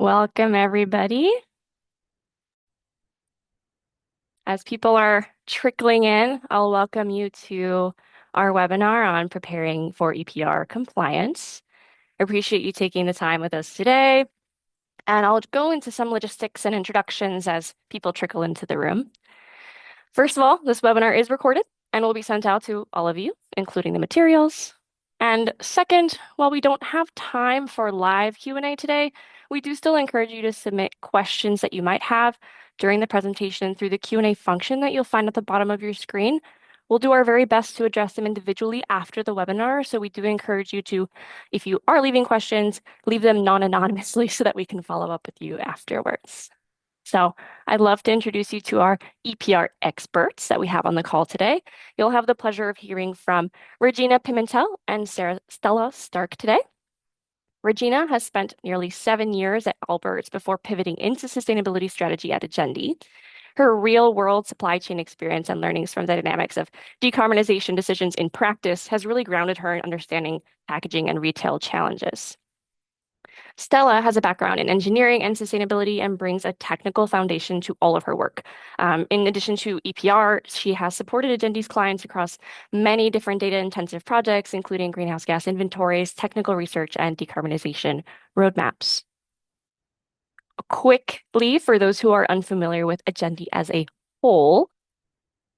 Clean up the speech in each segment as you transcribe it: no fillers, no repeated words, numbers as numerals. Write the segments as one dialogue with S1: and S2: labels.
S1: Welcome, everybody. As people are trickling in, I'll welcome you to our webinar on preparing for EPR compliance. I appreciate you taking the time with us today, and I'll go into some logistics and introductions as people trickle into the room. First of all, this webinar is recorded and will be sent out to all of you, including the materials. And second, while we don't have time for live Q&A today, we do still encourage you to submit questions that you might have during the presentation through the Q&A function that you'll find at the bottom of your screen. We'll do our very best to address them individually after the webinar, so we do encourage you to, if you are leaving questions, leave them non-anonymously so that we can follow up with you afterwards. So I'd love to introduce you to our EPR experts that we have on the call today. You'll have the pleasure of hearing from Regina Pimentel and Stella Stark today. Regina has spent nearly 7 years at Allbirds before pivoting into sustainability strategy at Agendi. Her real-world supply chain experience and learnings from the dynamics of decarbonization decisions in practice has really grounded her in understanding packaging and retail challenges. Stella has a background in engineering and sustainability and brings a technical foundation to all of her work. In addition to EPR, she has supported Agendi's clients across many different data-intensive projects, including greenhouse gas inventories, technical research, and decarbonization roadmaps. Quickly, for those who are unfamiliar with Agendi as a whole,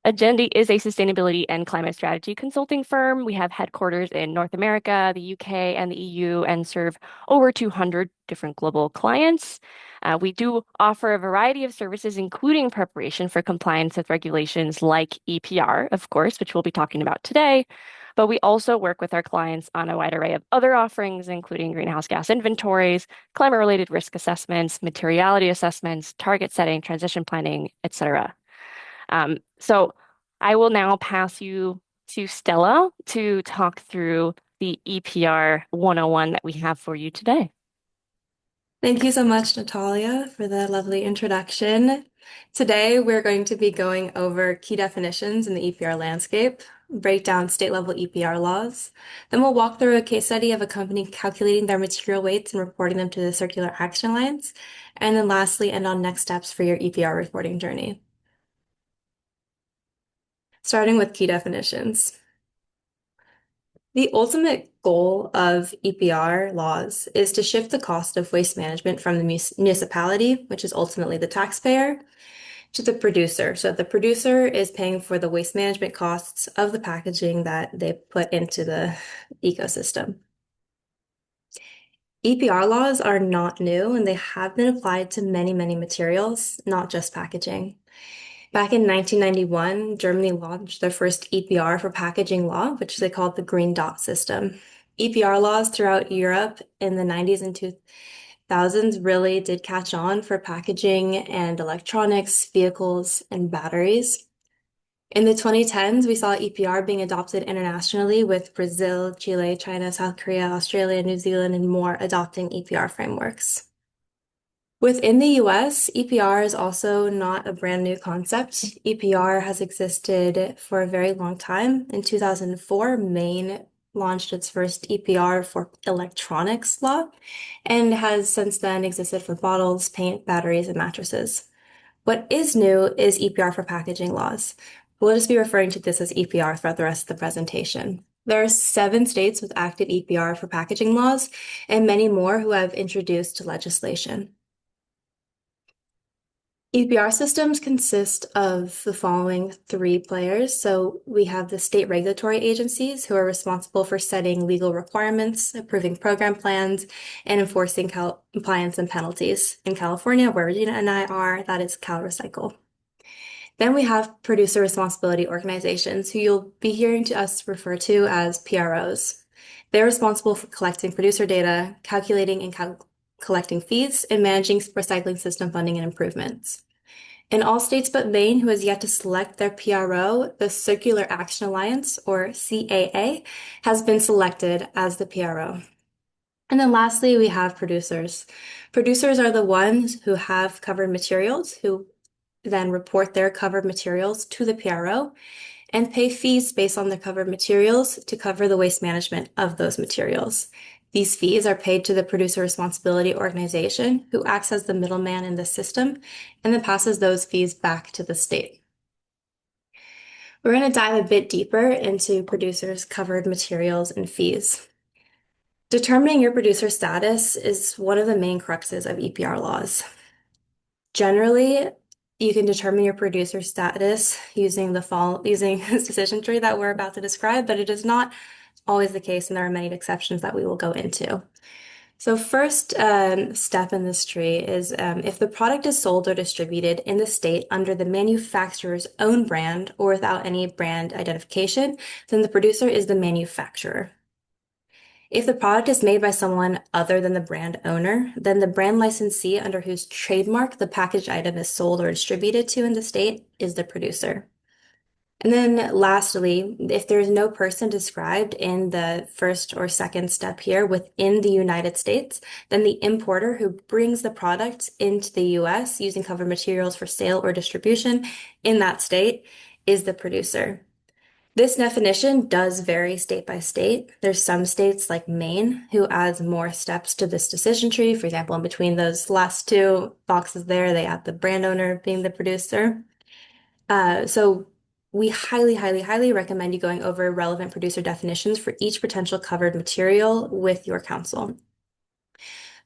S1: Agendi is a sustainability and climate strategy consulting firm. We have headquarters in North America, the UK, and the EU, and serve over 200 different global clients. We do offer a variety of services, including preparation for compliance with regulations like EPR, of course, which we'll be talking about today. But we also work with our clients on a wide array of other offerings, including greenhouse gas inventories, climate-related risk assessments, materiality assessments, target setting, transition planning, etc. So I will now pass you to Stella to talk through the EPR 101 that we have for you today.
S2: Thank you so much, Natalia, for the lovely introduction. Today, we're going to be going over key definitions in the EPR landscape, break down state-level EPR laws. Then we'll walk through a case study of a company calculating their material weights and reporting them to the Circular Action Alliance. And then lastly, end on next steps for your EPR reporting journey. Starting with key definitions. The ultimate goal of EPR laws is to shift the cost of waste management from the municipality, which is ultimately the taxpayer, to the producer. So the producer is paying for the waste management costs of the packaging that they put into the ecosystem. EPR laws are not new, and they have been applied to many, many materials, not just packaging. Back in 1991, Germany launched their first EPR for packaging law, which they called the Green Dot System. EPR laws throughout Europe in the 90s and 2000s really did catch on for packaging and electronics, vehicles, and batteries. In the 2010s, we saw EPR being adopted internationally with Brazil, Chile, China, South Korea, Australia, New Zealand, and more adopting EPR frameworks. Within the US, EPR is also not a brand new concept. EPR has existed for a very long time. In 2004, Maine launched its first EPR for electronics law and has since then existed for bottles, paint, batteries, and mattresses. What is new is EPR for packaging laws. We'll just be referring to this as EPR throughout the rest of the presentation. There are 7 states with active EPR for packaging laws and many more who have introduced legislation. EPR systems consist of the following 3 players. So we have the state regulatory agencies who are responsible for setting legal requirements, approving program plans, and enforcing compliance and penalties. In California, where Regina and I are, that is CalRecycle. Then we have producer responsibility organizations who you'll be hearing us refer to as PROs. They're responsible for collecting producer data, calculating and collecting fees, and managing recycling system funding and improvements. In all states but Maine, who has yet to select their PRO, the Circular Action Alliance, or CAA, has been selected as the PRO. And then lastly, we have producers. Producers are the ones who have covered materials, who then report their covered materials to the PRO and pay fees based on the covered materials to cover the waste management of those materials. These fees are paid to the producer responsibility organization, who acts as the middleman in the system and then passes those fees back to the state. We're going to dive a bit deeper into producers' covered materials and fees. Determining your producer status is one of the main cruxes of EPR laws. Generally, you can determine your producer status using this decision tree that we're about to describe, but it is not always the case, and there are many exceptions that we will go into. So first step in this tree is if the product is sold or distributed in the state under the manufacturer's own brand or without any brand identification, then the producer is the manufacturer. If the product is made by someone other than the brand owner, then the brand licensee under whose trademark the packaged item is sold or distributed to in the state is the producer. And then lastly, if there is no person described in the first or second step here within the United States, then the importer who brings the product into the US using covered materials for sale or distribution in that state is the producer. This definition does vary state by state. There's some states like Maine who adds more steps to this decision tree. For example, in between those last two boxes there, they add the brand owner being the producer. So we highly, highly, highly recommend you going over relevant producer definitions for each potential covered material with your counsel.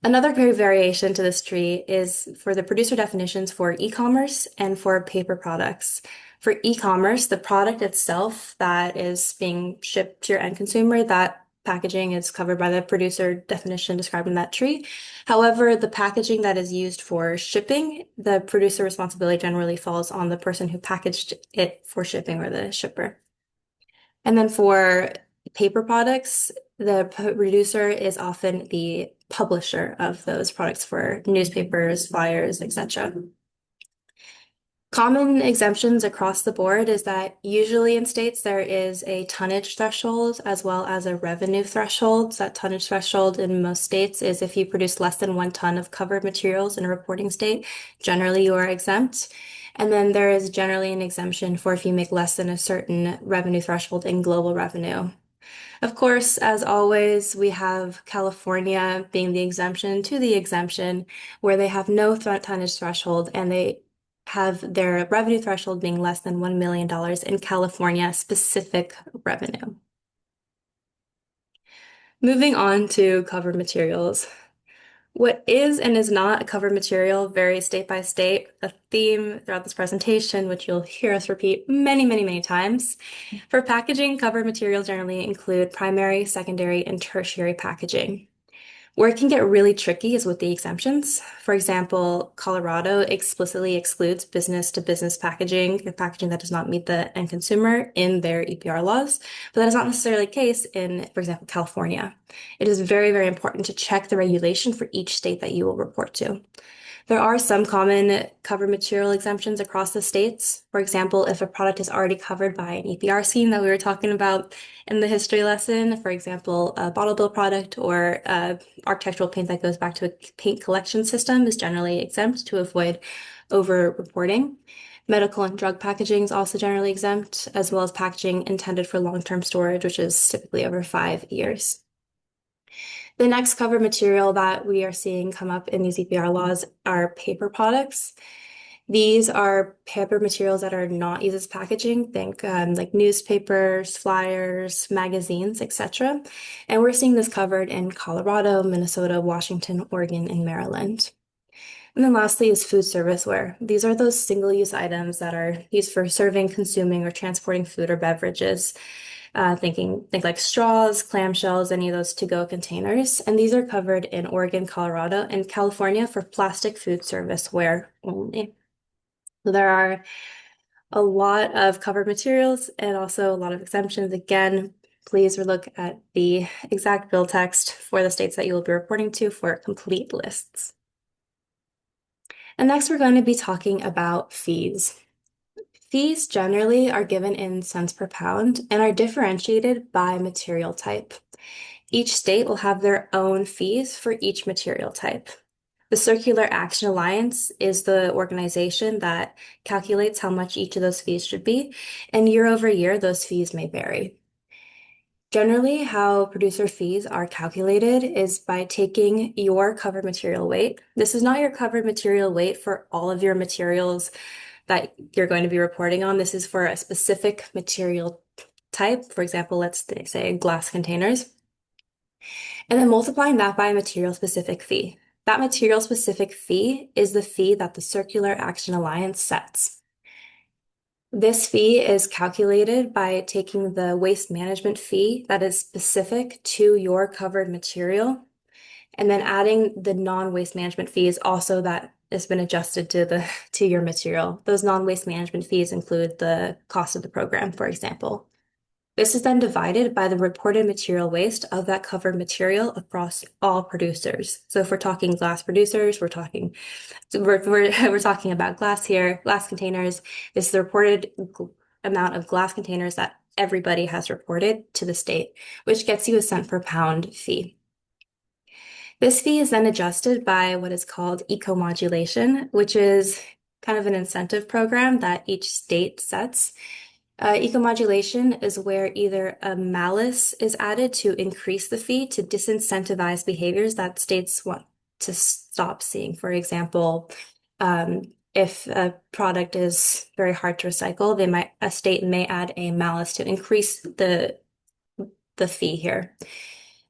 S2: Another great variation to this tree is for the producer definitions for e-commerce and for paper products. For e-commerce, the product itself that is being shipped to your end consumer, that packaging is covered by the producer definition described in that tree. However, the packaging that is used for shipping, the producer responsibility generally falls on the person who packaged it for shipping or the shipper. And then for paper products, the producer is often the publisher of those products for newspapers, flyers, etc. Common exemptions across the board is that usually in states there is a tonnage threshold as well as a revenue threshold. So that tonnage threshold in most states is if you produce less than 1 ton of covered materials in a reporting state, generally you are exempt. And then there is generally an exemption for if you make less than a certain revenue threshold in global revenue. Of course, as always, we have California being the exemption to the exemption, where they have no tonnage threshold and they have their revenue threshold being less than $1 million in California specific revenue. Moving on to covered materials. What is and is not a covered material varies state by state. A theme throughout this presentation, which you'll hear us repeat many, many, many times. For packaging, covered materials generally include primary, secondary, and tertiary packaging. Where it can get really tricky is with the exemptions. For example, Colorado explicitly excludes business-to-business packaging, the packaging that does not meet the end consumer in their EPR laws, but that is not necessarily the case in, for example, California. It is very, very important to check the regulation for each state that you will report to. There are some common covered material exemptions across the states. For example, if a product is already covered by an EPR scheme that we were talking about in the history lesson, for example, a bottle bill product or architectural paint that goes back to a paint collection system is generally exempt to avoid over-reporting. Medical and drug packaging is also generally exempt, as well as packaging intended for long-term storage, which is typically over 5 years. The next cover material that we are seeing come up in these EPR laws are paper products. These are paper materials that are not used as packaging. Think like newspapers, flyers, magazines, etc. And we're seeing this covered in Colorado, Minnesota, Washington, Oregon, and Maryland. And then lastly is food service ware. These are those single-use items that are used for serving, consuming, or transporting food or beverages. Think like straws, clamshells, any of those to-go containers. And these are covered in Oregon, Colorado, and California for plastic food service ware only. So there are a lot of covered materials and also a lot of exemptions. Again, please look at the exact bill text for the states that you will be reporting to for complete lists. And next, we're going to be talking about fees. Fees generally are given in cents per pound and are differentiated by material type. Each state will have their own fees for each material type. The Circular Action Alliance is the organization that calculates how much each of those fees should be, and year over year, those fees may vary. Generally, how producer fees are calculated is by taking your covered material weight. This is not your covered material weight for all of your materials that you're going to be reporting on. This is for a specific material type. For example, let's say glass containers, and then multiplying that by a material specific fee. That material specific fee is the fee that the Circular Action Alliance sets. This fee is calculated by taking the waste management fee that is specific to your covered material and then adding the non-waste management fees also that has been adjusted to the to your material. Those non-waste management fees include the cost of the program, for example. This is then divided by the reported material waste of that covered material across all producers. So if we're talking glass producers, we're talking about glass here, glass containers. This is the reported amount of glass containers that everybody has reported to the state, which gets you a cent per pound fee. This fee is then adjusted by what is called eco-modulation, which is kind of an incentive program that each state sets. Eco-modulation is where either a malus is added to increase the fee to disincentivize behaviors that states want to stop seeing. For example, if a product is very hard to recycle, a state may add a malus to increase the fee here.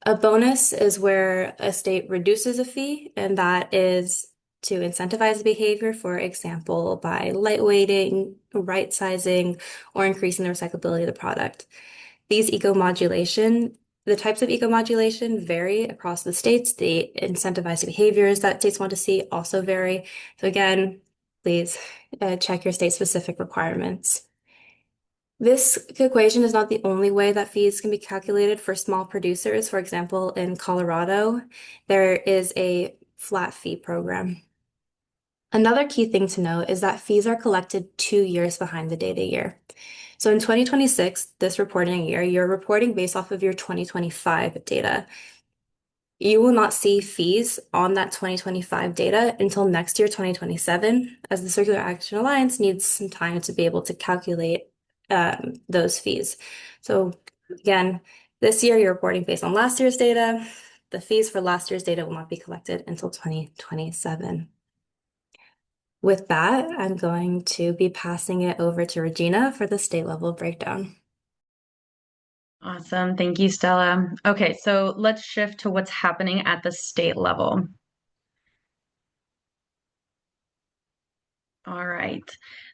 S2: A bonus is where a state reduces a fee, and that is to incentivize behavior, for example, by lightweighting, right sizing, or increasing the recyclability of the product. The types of eco-modulation vary across the states. The incentivized behaviors that states want to see also vary. So again, please check your state-specific requirements. This equation is not the only way that fees can be calculated for small producers. For example, in Colorado, there is a flat fee program. Another key thing to note is that fees are collected 2 years behind the data year. So in 2026, this reporting year, you're reporting based off of your 2025 data. You will not see fees on that 2025 data until next year, 2027, as the Circular Action Alliance needs some time to be able to calculate those fees. So again, this year you're reporting based on last year's data. The fees for last year's data will not be collected until 2027. With that, I'm going to be passing it over to Regina for the state level breakdown.
S3: Awesome. Thank you, Stella. Okay, so let's shift to what's happening at the state level. All right.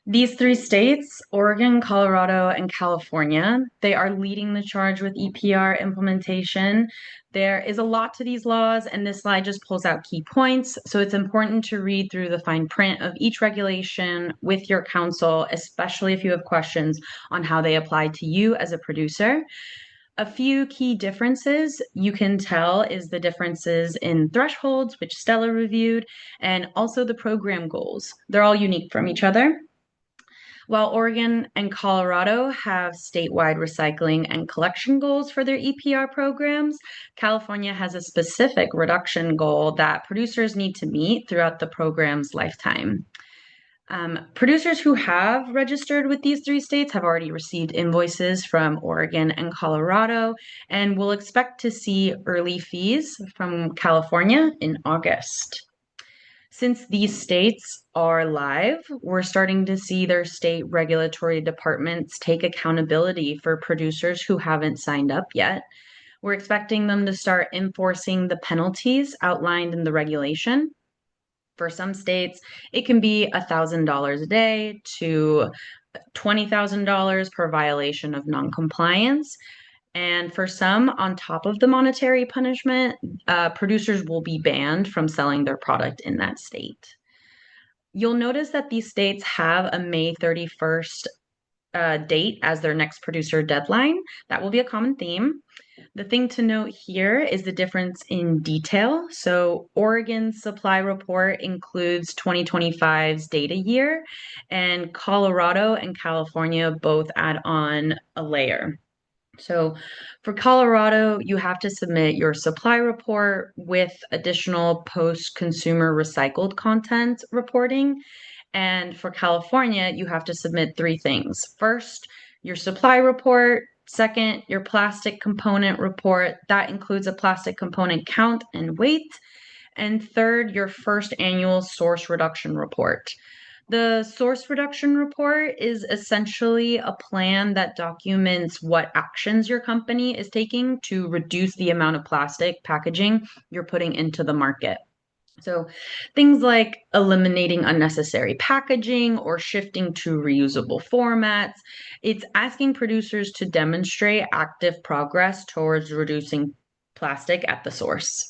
S3: These three states, Oregon, Colorado, and California, they are leading the charge with EPR implementation. There is a lot to these laws, and this slide just pulls out key points. So it's important to read through the fine print of each regulation with your counsel, especially if you have questions on how they apply to you as a producer. A few key differences you can tell is the differences in thresholds, which Stella reviewed, and also the program goals. They're all unique from each other. While Oregon and Colorado have statewide recycling and collection goals for their EPR programs, California has a specific reduction goal that producers need to meet throughout the program's lifetime. Producers who have registered with these three states have already received invoices from Oregon and Colorado, and will expect to see early fees from California in August. Since these states are live, we're starting to see their state regulatory departments take accountability for producers who haven't signed up yet. We're expecting them to start enforcing the penalties outlined in the regulation. For some states, it can be $1,000 a day to $20,000 per violation of noncompliance. And for some, on top of the monetary punishment, producers will be banned from selling their product in that state. You'll notice that these states have a May 31st date as their next producer deadline. That will be a common theme. The thing to note here is the difference in detail. So Oregon's supply report includes 2025's data year, and Colorado and California both add on a layer. So for Colorado, you have to submit your supply report with additional post-consumer recycled content reporting. And for California, you have to submit three things. First, your supply report, Second, your plastic component report. That includes a plastic component count and weight. And third, your first annual source reduction report. The source reduction report is essentially a plan that documents what actions your company is taking to reduce the amount of plastic packaging you're putting into the market. So things like eliminating unnecessary packaging or shifting to reusable formats. It's asking producers to demonstrate active progress towards reducing plastic at the source.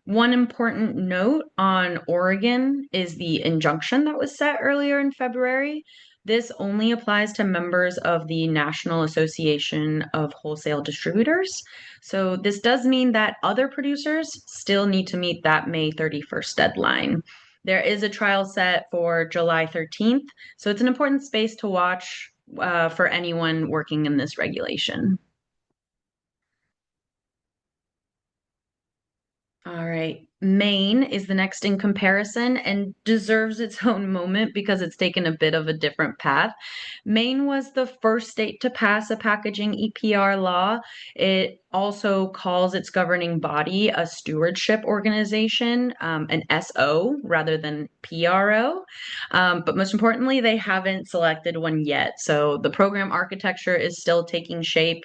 S3: One important note on Oregon is the injunction that was set earlier in February. This only applies to members of the National Association of Wholesale Distributors. So, this does mean that other producers still need to meet that May 31st deadline. There is a trial set for July 13th, so it's an important space to watch for anyone working in this regulation. All right. Maine is the next in comparison and deserves its own moment because it's taken a bit of a different path. Maine was the first state to pass a packaging EPR law. It also calls its governing body a stewardship organization, an SO rather than PRO. But most importantly, they haven't selected one yet. So the program architecture is still taking shape.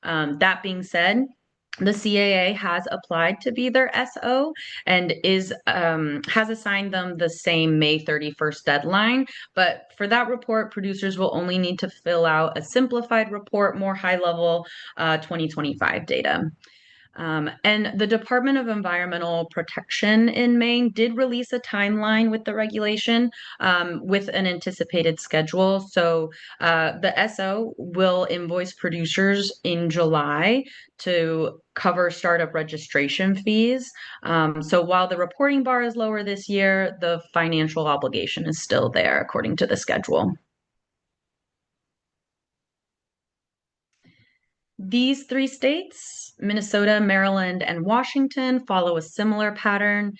S3: That being said, the CAA has applied to be their SO and is has assigned them the same May 31st deadline. But for that report, producers will only need to fill out a simplified report, more high level 2025 data. And the Department of Environmental Protection in Maine did release a timeline with the regulation with an anticipated schedule. So the SO will invoice producers in July to cover startup registration fees. So while the reporting bar is lower this year, the financial obligation is still there according to the schedule. These three states, Minnesota, Maryland, and Washington, follow a similar pattern.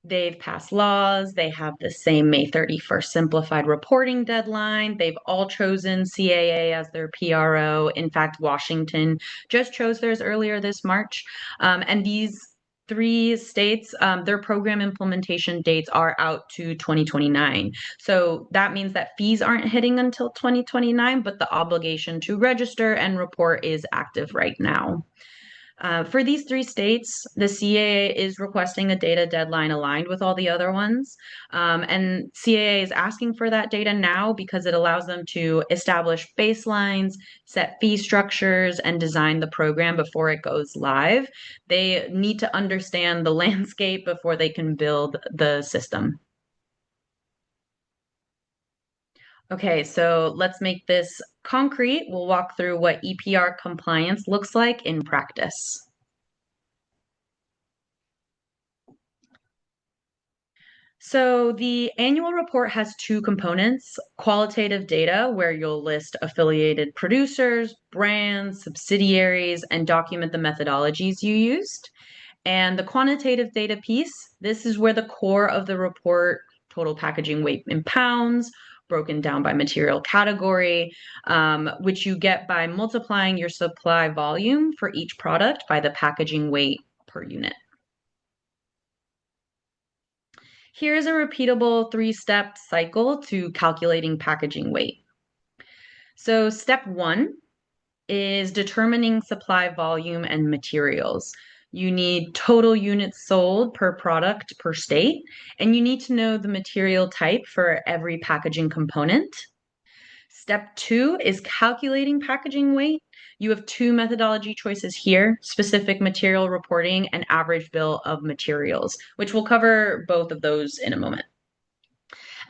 S3: They've passed laws. They have the same May 31st simplified reporting deadline. They've all chosen CAA as their PRO. In fact, Washington just chose theirs earlier this March. And these three states, their program implementation dates are out to 2029. So that means that fees aren't hitting until 2029, but the obligation to register and report is active right now. For these three states, the CAA is requesting a data deadline aligned with all the other ones. And CAA is asking for that data now because it allows them to establish baselines, set fee structures, and design the program before it goes live. They need to understand the landscape before they can build the system. Okay, so let's make this concrete. We'll walk through what EPR compliance looks like in practice. So the annual report has two components, qualitative data, where you'll list affiliated producers, brands, subsidiaries, and document the methodologies you used. And the quantitative data piece, this is where the core of the report, total packaging weight in pounds, broken down by material category, which you get by multiplying your supply volume for each product by the packaging weight per unit. Here's a repeatable three-step cycle to calculating packaging weight. So step one is determining supply volume and materials. You need total units sold per product per state, and you need to know the material type for every packaging component. Step two is calculating packaging weight. You have two methodology choices here, specific material reporting and average bill of materials, which we'll cover both of those in a moment.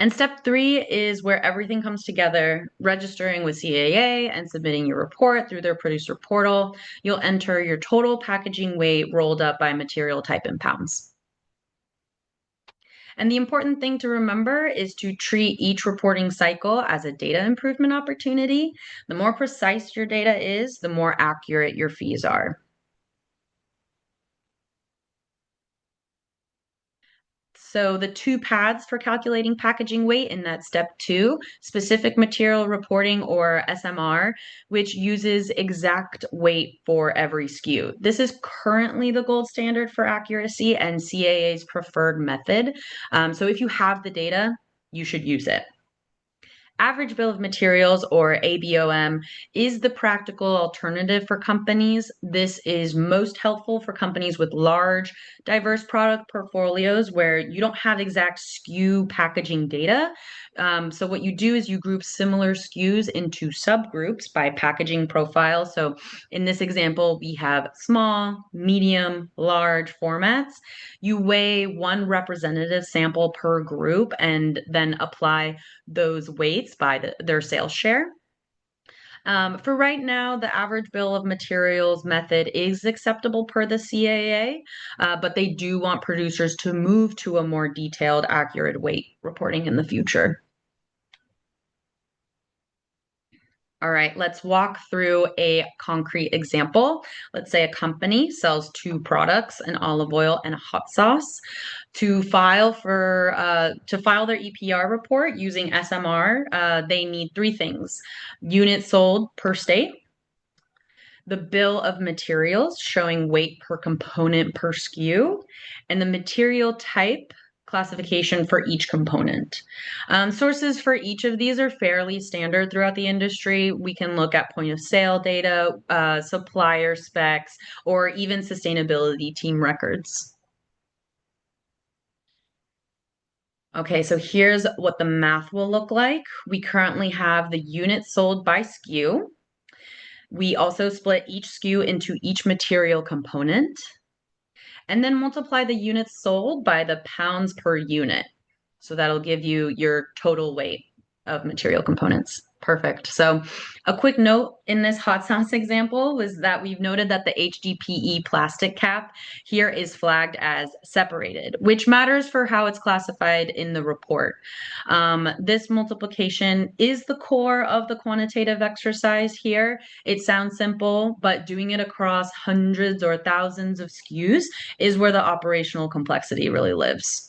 S3: And step three is where everything comes together, registering with CAA and submitting your report through their producer portal. You'll enter your total packaging weight rolled up by material type in pounds. And the important thing to remember is to treat each reporting cycle as a data improvement opportunity. The more precise your data is, the more accurate your fees are. So the two paths for calculating packaging weight in that step two, specific material reporting or SMR, which uses exact weight for every SKU. This is currently the gold standard for accuracy and CAA's preferred method. So if you have the data, you should use it. Average bill of materials, or ABOM, is the practical alternative for companies. This is most helpful for companies with large, diverse product portfolios where you don't have exact SKU packaging data. So what you do is you group similar SKUs into subgroups by packaging profile. So in this example, we have small, medium, large formats. You weigh one representative sample per group and then apply those weights by their sales share. For right now, the average bill of materials method is acceptable per the CAA, but they do want producers to move to a more detailed, accurate weight reporting in the future. All right, let's walk through a concrete example. Let's say a company sells two products, an olive oil and a hot sauce. To file their EPR report using SMR, they need three things: units sold per state, the bill of materials showing weight per component per SKU, and the material type classification for each component. Sources for each of these are fairly standard throughout the industry. We can look at point of sale data, supplier specs, or even sustainability team records. Okay, so here's what the math will look like. We currently have the units sold by SKU. We also split each SKU into each material component, and then multiply the units sold by the pounds per unit. So that'll give you your total weight of material components. Perfect. So a quick note in this hot sauce example was that we've noted that the HDPE plastic cap here is flagged as separated, which matters for how it's classified in the report. This multiplication is the core of the quantitative exercise here. It sounds simple, but doing it across hundreds or thousands of SKUs is where the operational complexity really lives.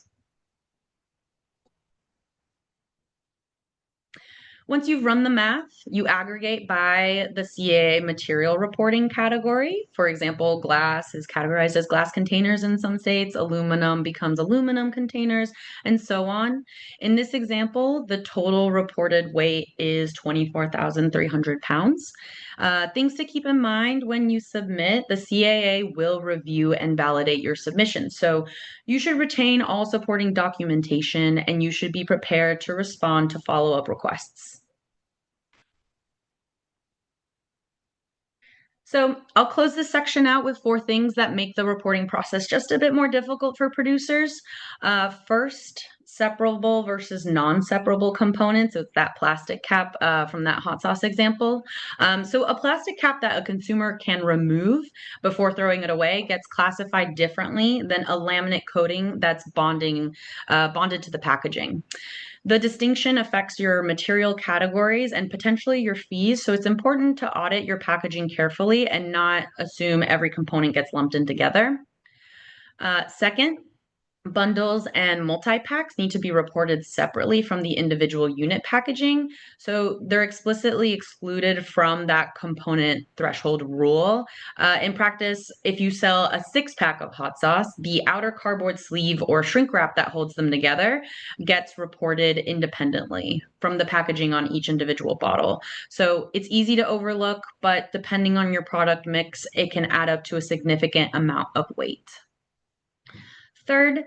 S3: Once you've run the math, you aggregate by the CAA material reporting category. For example, glass is categorized as glass containers in some states, aluminum becomes aluminum containers, and so on. In this example, the total reported weight is 24,300 pounds. Things to keep in mind when you submit: the CAA will review and validate your submission. So you should retain all supporting documentation, and you should be prepared to respond to follow-up requests. So I'll close this section out with four things that make the reporting process just a bit more difficult for producers. First, separable versus non-separable components. It's that plastic cap from that hot sauce example. So a plastic cap that a consumer can remove before throwing it away gets classified differently than a laminate coating that's bonded to the packaging. The distinction affects your material categories and potentially your fees, so it's important to audit your packaging carefully and not assume every component gets lumped in together. Second, bundles and multi-packs need to be reported separately from the individual unit packaging. So they're explicitly excluded from that component threshold rule. In practice, if you sell a 6-pack of hot sauce, the outer cardboard sleeve or shrink wrap that holds them together gets reported independently from the packaging on each individual bottle. So it's easy to overlook, but depending on your product mix, it can add up to a significant amount of weight. Third,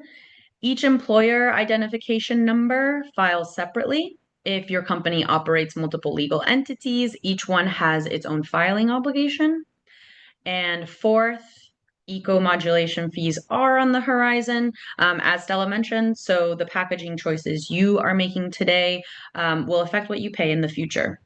S3: each employer identification number files separately. If your company operates multiple legal entities, each one has its own filing obligation. And fourth, eco-modulation fees are on the horizon, as Stella mentioned, so the packaging choices you are making today will affect what you pay in the future.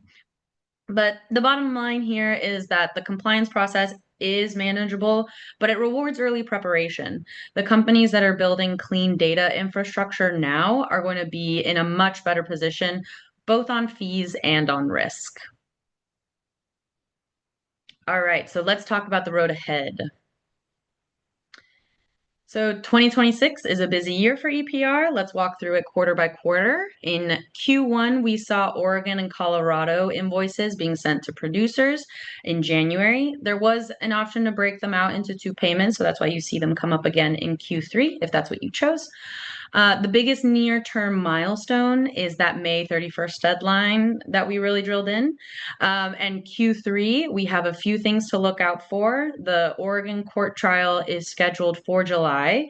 S3: But the bottom line here is that the compliance process is manageable, but it rewards early preparation. The companies that are building clean data infrastructure now are going to be in a much better position, both on fees and on risk. All right, so let's talk about the road ahead. So 2026 is a busy year for EPR. Let's walk through it quarter by quarter. In Q1, we saw Oregon and Colorado invoices being sent to producers in January. There was an option to break them out into two payments, so that's why you see them come up again in Q3, if that's what you chose. The biggest near-term milestone is that May 31st deadline that we really drilled in. And Q3, we have a few things to look out for. The Oregon court trial is scheduled for July,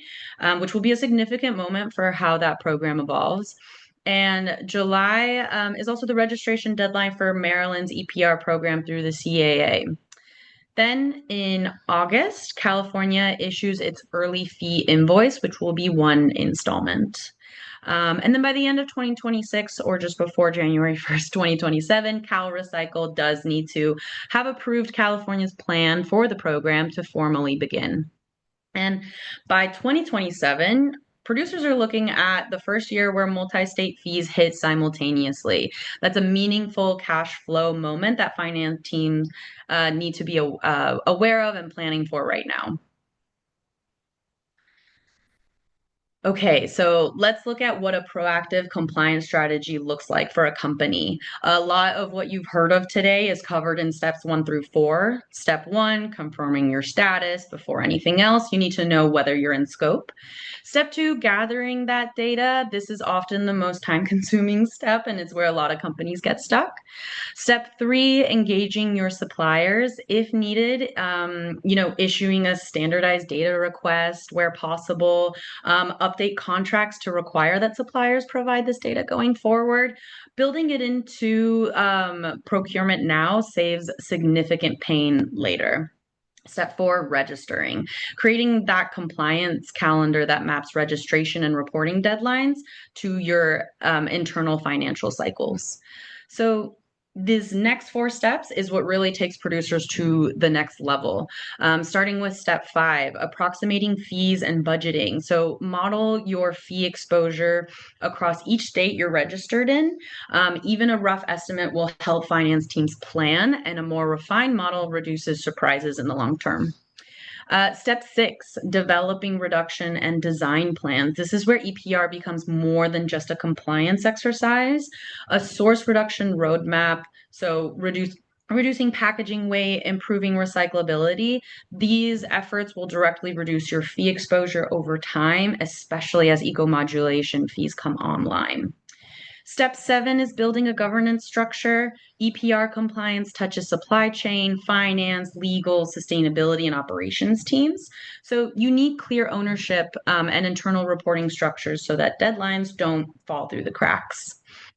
S3: which will be a significant moment for how that program evolves. And July is also the registration deadline for Maryland's EPR program through the CAA. Then in August, California issues its early fee invoice, which will be one installment. And then by the end of 2026, or just before January 1st, 2027, Cal Recycle does need to have approved California's plan for the program to formally begin. And by 2027, producers are looking at the first year where multi-state fees hit simultaneously. That's a meaningful cash flow moment that finance teams need to be aware of and planning for right now. Okay, so let's look at what a proactive compliance strategy looks like for a company. A lot of what you've heard of today is covered in steps 1 through 4. Step 1, confirming your status. Before anything else, you need to know whether you're in scope. Step 2, gathering that data. This is often the most time-consuming step, and it's where a lot of companies get stuck. Step 3, engaging your suppliers if needed, issuing a standardized data request where possible, update contracts to require that suppliers provide this data going forward. Building it into procurement now saves significant pain later. Step 4, registering, creating that compliance calendar that maps registration and reporting deadlines to your internal financial cycles. So these next 4 steps is what really takes producers to the next level. Starting with step 5, approximating fees and budgeting. So model your fee exposure across each state you're registered in. Even a rough estimate will help finance teams plan, and a more refined model reduces surprises in the long term. Step 6, developing reduction and design plans. This is where EPR becomes more than just a compliance exercise, a source reduction roadmap. So reducing packaging weight, improving recyclability. These efforts will directly reduce your fee exposure over time, especially as eco-modulation fees come online. Step 7 is building a governance structure. EPR compliance touches supply chain, finance, legal, sustainability, and operations teams. So you need clear ownership and internal reporting structures so that deadlines don't fall through the cracks.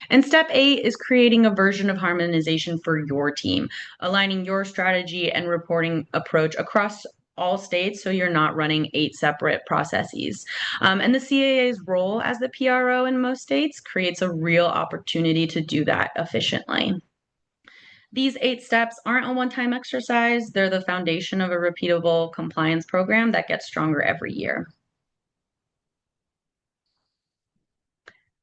S3: And step 8 is creating a version of harmonization for your team, aligning your strategy and reporting approach across all states so you're not running 8 separate processes. And the CAA's role as the PRO in most states creates a real opportunity to do that efficiently. These 8 steps aren't a one-time exercise. They're the foundation of a repeatable compliance program that gets stronger every year.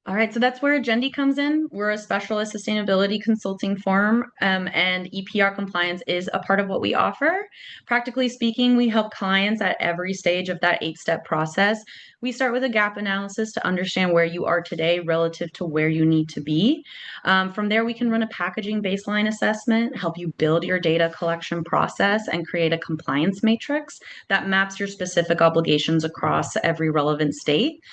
S3: All right, so that's where Agendi comes in. We're a specialist sustainability consulting firm, and EPR compliance is a part of what we offer. Practically speaking, we help clients at every stage of that 8-step process. We start with a gap analysis to understand where you are today relative to where you need to be. From there, we can run a packaging baseline assessment, help you build your data collection process, and create a compliance matrix that maps your specific obligations across every relevant state.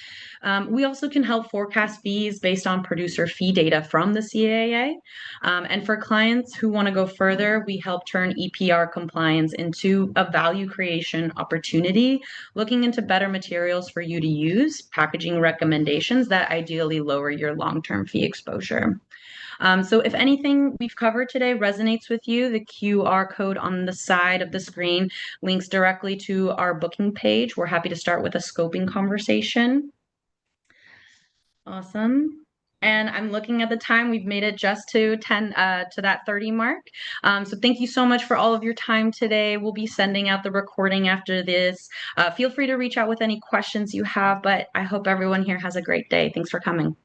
S3: We also can help forecast fees based on producer fee data from the CAA. And for clients who want to go further, we help turn EPR compliance into a value creation opportunity, looking into better materials for you to use, packaging recommendations that ideally lower your long-term fee exposure. So if anything we've covered today resonates with you, the QR code on the side of the screen links directly to our booking page. We're happy to start with a scoping conversation. Awesome. And I'm looking at the time. We've made it just to that 30 mark. So thank you so much for all of your time today. We'll be sending out the recording after this. Feel free to reach out with any questions you have, but I hope everyone here has a great day. Thanks for coming.